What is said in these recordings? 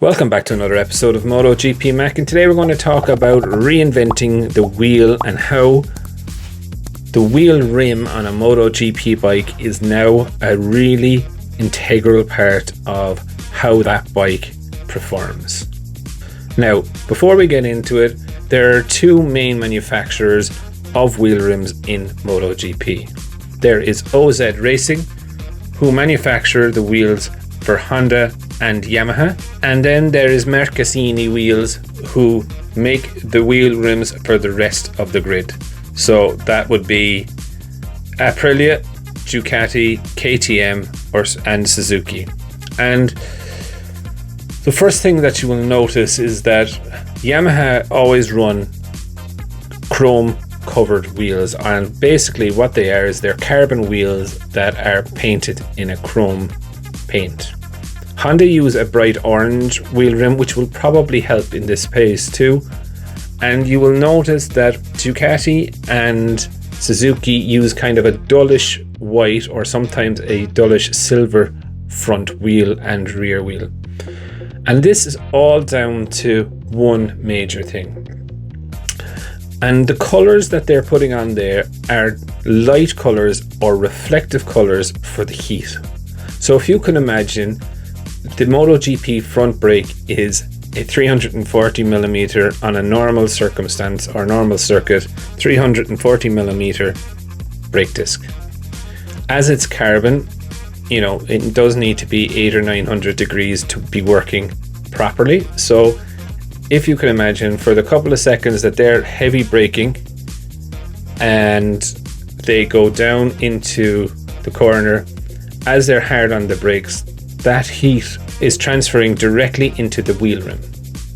Welcome back to another episode of MotoGP Mac, and today we're going to talk about reinventing the wheel and how the wheel rim on a MotoGP bike is now a really integral part of how that bike performs. Now, before we get into it, there are two main manufacturers of wheel rims in MotoGP. There is OZ Racing, who manufacture the wheels for Honda and Yamaha, and then there is Marcassini Wheels, who make the wheel rims for the rest of the grid. So that would be Aprilia, Ducati, KTM and Suzuki. And the first thing that you will notice is that Yamaha always run chrome covered wheels, and basically what they are is they're carbon wheels that are painted in a chrome paint. Honda use a bright orange wheel rim, which will probably help in this pace too. And you will notice that Ducati and Suzuki use kind of a dullish white or sometimes a dullish silver front wheel and rear wheel. And this is all down to one major thing. And the colours that they're putting on there are light colours or reflective colours for the heat. So if you can imagine, the MotoGP front brake is a 340mm on a normal circumstance or normal circuit, 340mm brake disc. As it's carbon, it does need to be 800 or 900 degrees to be working properly. So if you can imagine, for the couple of seconds that they're heavy braking and they go down into the corner, as they're hard on the brakes, that heat is transferring directly into the wheel rim,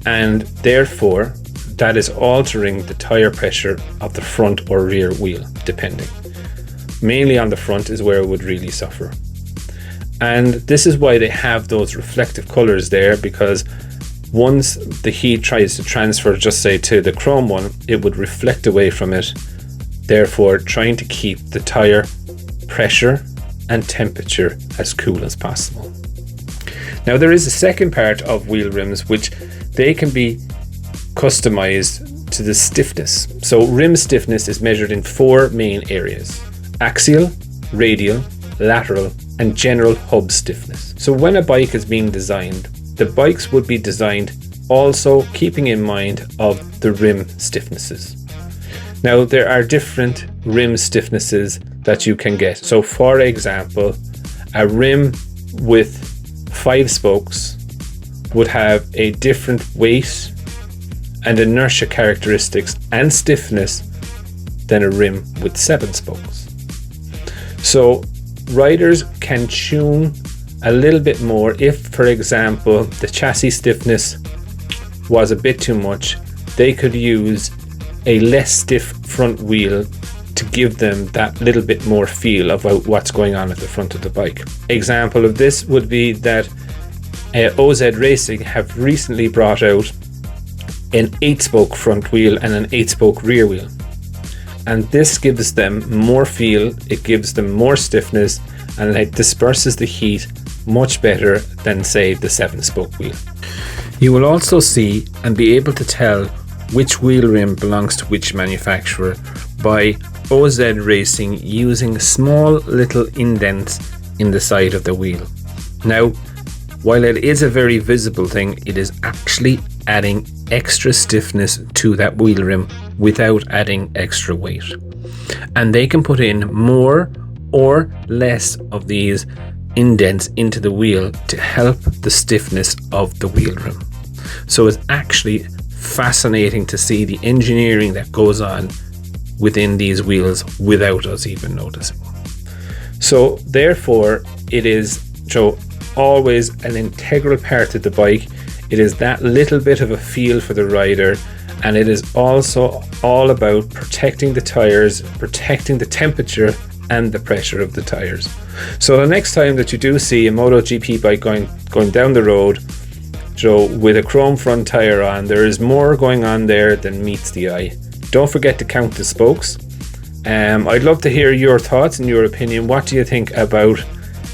and therefore that is altering the tire pressure of the front or rear wheel, depending. Mainly on the front is where it would really suffer. And this is why they have those reflective colors there, because once the heat tries to transfer, just say to the chrome one, it would reflect away from it, therefore trying to keep the tire pressure and temperature as cool as possible. Now, there is a second part of wheel rims which they can be customized to the stiffness. So rim stiffness is measured in four main areas: axial, radial, lateral and general hub stiffness. So when a bike is being designed, the bikes would be designed also keeping in mind of the rim stiffnesses. Now, there are different rim stiffnesses that you can get. So for example, a rim with 5 spokes would have a different weight and inertia characteristics and stiffness than a rim with 7 spokes. So riders can tune a little bit more. If, for example, the chassis stiffness was a bit too much, they could use a less stiff front wheel to give them that little bit more feel about what's going on at the front of the bike. Example of this would be that OZ Racing have recently brought out an 8-spoke front wheel and an 8-spoke rear wheel. And this gives them more feel, it gives them more stiffness, and it disperses the heat much better than, say, the 7-spoke wheel. You will also see and be able to tell which wheel rim belongs to which manufacturer by OZ Racing using small little indents in the side of the wheel. Now, while it is a very visible thing, it is actually adding extra stiffness to that wheel rim without adding extra weight. And they can put in more or less of these indents into the wheel to help the stiffness of the wheel rim. So it's actually fascinating to see the engineering that goes on within these wheels without us even noticing. So therefore it is always an integral part of the bike. It is that little bit of a feel for the rider, and it is also all about protecting the tires, protecting the temperature and the pressure of the tires. So the next time that you do see a MotoGP bike going down the road, with a chrome front tire on, there is more going on there than meets the eye. Don't forget to count the spokes. I'd love to hear your thoughts and your opinion. What do you think about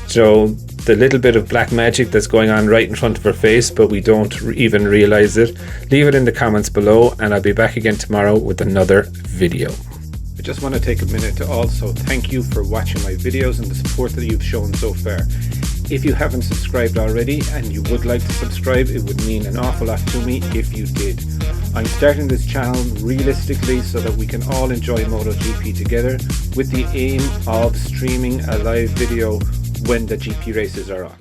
the the little bit of black magic that's going on right in front of our face, but we don't even realize it? Leave it in the comments below, and I'll be back again tomorrow with another video. I just want to take a minute to also thank you for watching my videos and the support that you've shown so far. If you haven't subscribed already and you would like to subscribe, it would mean an awful lot to me if you did. I'm starting this channel realistically so that we can all enjoy MotoGP together, with the aim of streaming a live video when the GP races are on.